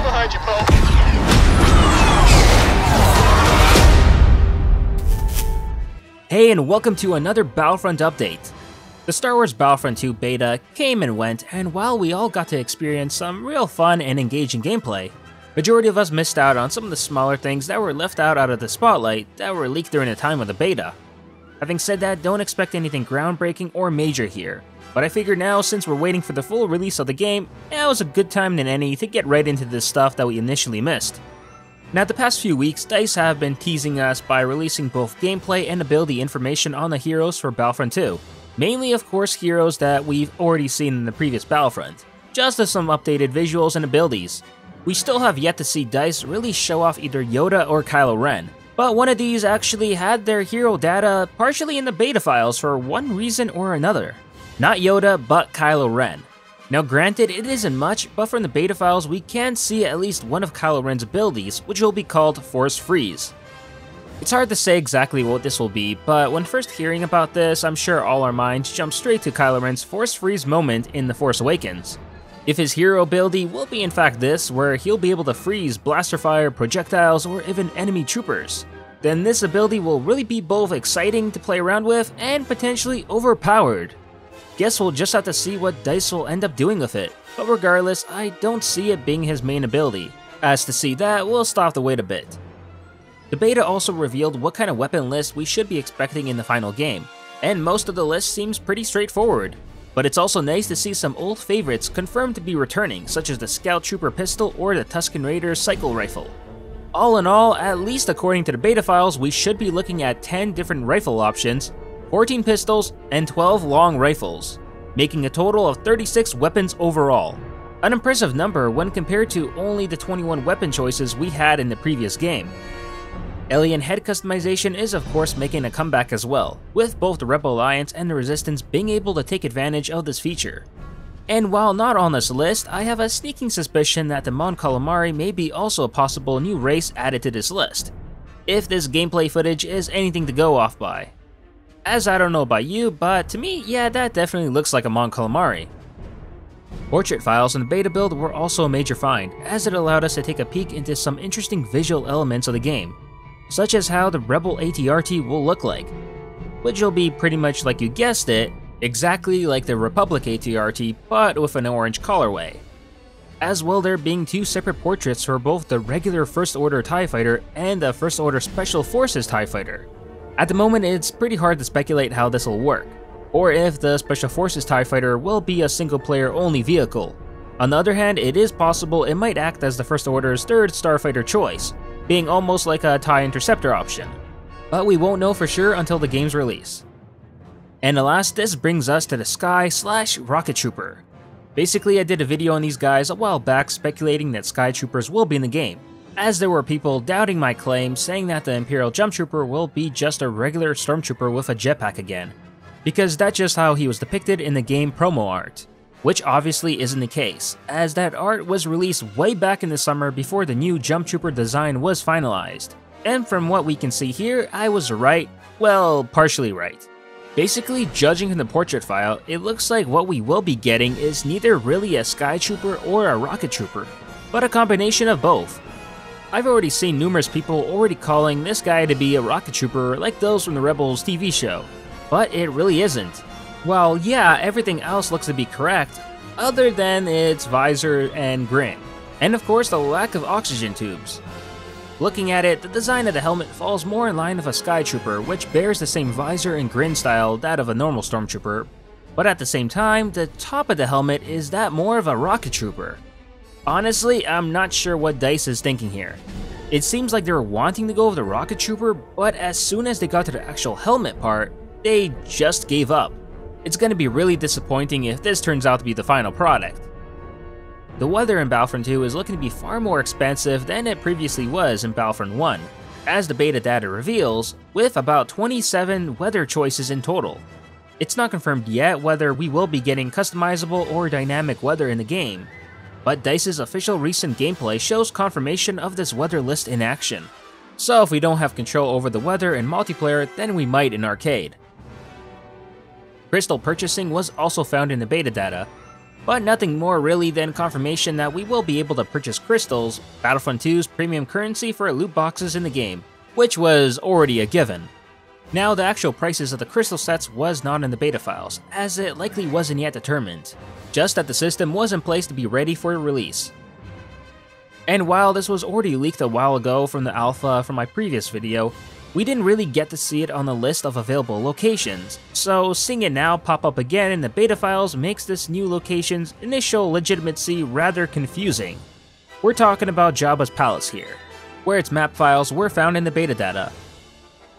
behind you, Poe. Hey, and welcome to another Battlefront update. The Star Wars Battlefront 2 beta came and went, and while we all got to experience some real fun and engaging gameplay, majority of us missed out on some of the smaller things that were left out of the spotlight that were leaked during the time of the beta. Having said that, don't expect anything groundbreaking or major here, but I figured now, since we're waiting for the full release of the game, now is a good time than any to get right into this stuff that we initially missed. Now, the past few weeks, DICE have been teasing us by releasing both gameplay and ability information on the heroes for Battlefront 2. Mainly, of course, heroes that we've already seen in the previous Battlefront, just as some updated visuals and abilities. We still have yet to see DICE really show off either Yoda or Kylo Ren, but one of these actually had their hero data partially in the beta files for one reason or another. Not Yoda, but Kylo Ren. Now granted, it isn't much, but from the beta files we can see at least one of Kylo Ren's abilities, which will be called Force Freeze. It's hard to say exactly what this will be, but when first hearing about this, I'm sure all our minds jump straight to Kylo Ren's Force Freeze moment in The Force Awakens. If his hero ability will be in fact this, where he'll be able to freeze blaster fire, projectiles, or even enemy troopers, then this ability will really be both exciting to play around with and potentially overpowered. Guess we'll just have to see what DICE will end up doing with it, but regardless, I don't see it being his main ability. As to see that, we'll still have to wait a bit. The beta also revealed what kind of weapon list we should be expecting in the final game, and most of the list seems pretty straightforward. But it's also nice to see some old favorites confirmed to be returning, such as the Scout Trooper pistol or the Tusken Raider's cycle rifle. All in all, at least according to the beta files, we should be looking at 10 different rifle options, 14 pistols, and 12 long rifles, making a total of 36 weapons overall. An impressive number when compared to only the 21 weapon choices we had in the previous game. Alien head customization is of course making a comeback as well, with both the Rebel Alliance and the Resistance being able to take advantage of this feature. And while not on this list, I have a sneaking suspicion that the Mon Calamari may be also a possible new race added to this list, if this gameplay footage is anything to go off by. As I don't know about you, but to me, yeah, that definitely looks like a Mon Calamari. Portrait files in the beta build were also a major find, as it allowed us to take a peek into some interesting visual elements of the game, such as how the Rebel ATRT will look like, which will be pretty much like you guessed it, exactly like the Republic ATRT but with an orange colorway. As well, there being two separate portraits for both the regular First Order TIE Fighter and the First Order Special Forces TIE Fighter. At the moment, it's pretty hard to speculate how this will work, or if the Special Forces TIE Fighter will be a single player only vehicle. On the other hand, it is possible it might act as the First Order's third starfighter choice, being almost like a TIE Interceptor option. But we won't know for sure until the game's release. And alas, this brings us to the Sky/Rocket Trooper. Basically, I did a video on these guys a while back speculating that Sky Troopers will be in the game, as there were people doubting my claim, saying that the Imperial Jump Trooper will be just a regular Stormtrooper with a jetpack again, because that's just how he was depicted in the game promo art. Which obviously isn't the case, as that art was released way back in the summer before the new Jump Trooper design was finalized. And from what we can see here, I was right, well, partially right. Basically, judging from the portrait file, it looks like what we will be getting is neither really a Sky Trooper or a Rocket Trooper, but a combination of both. I've already seen numerous people already calling this guy to be a Rocket Trooper like those from the Rebels TV show, but it really isn't. While yeah, everything else looks to be correct, other than its visor and grin, and of course the lack of oxygen tubes. Looking at it, the design of the helmet falls more in line with a Sky Trooper, which bears the same visor and grin style that of a normal Stormtrooper, but at the same time, the top of the helmet is that more of a Rocket Trooper. Honestly, I'm not sure what DICE is thinking here. It seems like they were wanting to go with the Rocket Trooper, but as soon as they got to the actual helmet part, they just gave up. It's going to be really disappointing if this turns out to be the final product. The weather in Battlefront 2 is looking to be far more expansive than it previously was in Battlefront 1, as the beta data reveals, with about 27 weather choices in total. It's not confirmed yet whether we will be getting customizable or dynamic weather in the game, but DICE's official recent gameplay shows confirmation of this weather list in action. So if we don't have control over the weather in multiplayer, then we might in arcade. Crystal purchasing was also found in the beta data. but nothing more really than confirmation that we will be able to purchase crystals, Battlefront 2's premium currency for loot boxes in the game, which was already a given. Now, the actual prices of the crystal sets was not in the beta files, as it likely wasn't yet determined, just that the system was in place to be ready for release. And while this was already leaked a while ago from the alpha from my previous video, we didn't really get to see it on the list of available locations, so seeing it now pop up again in the beta files makes this new location's initial legitimacy rather confusing. We're talking about Jabba's Palace here, where its map files were found in the beta data.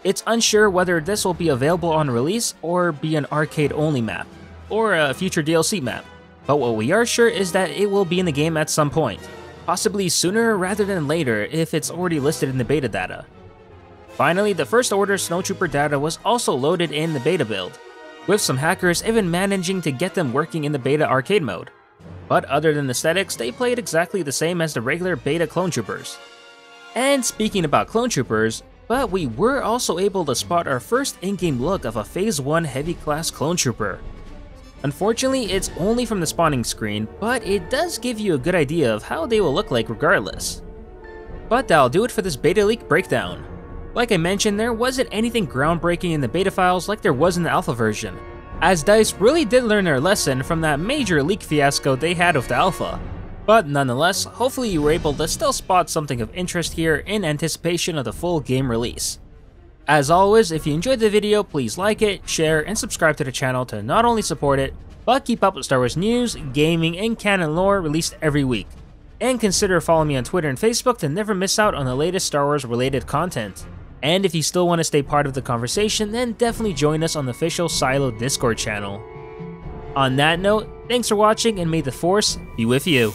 It's unsure whether this will be available on release or be an arcade-only map, or a future DLC map, but what we are sure is that it will be in the game at some point, possibly sooner rather than later if it's already listed in the beta data. Finally, the First Order Snowtrooper data was also loaded in the beta build, with some hackers even managing to get them working in the beta arcade mode. But other than aesthetics, they played exactly the same as the regular beta clone troopers. And speaking about clone troopers, but we were also able to spot our first in-game look of a Phase 1 heavy class clone trooper. Unfortunately, it's only from the spawning screen, but it does give you a good idea of how they will look like regardless. But that'll do it for this beta leak breakdown. Like I mentioned, there wasn't anything groundbreaking in the beta files like there was in the alpha version, as DICE really did learn their lesson from that major leak fiasco they had with the alpha. But nonetheless, hopefully you were able to still spot something of interest here in anticipation of the full game release. As always, if you enjoyed the video, please like it, share, and subscribe to the channel to not only support it, but keep up with Star Wars news, gaming, and canon lore released every week. And consider following me on Twitter and Facebook to never miss out on the latest Star Wars related content. And if you still want to stay part of the conversation, then definitely join us on the official SYLO Discord channel. On that note, thanks for watching and may the Force be with you.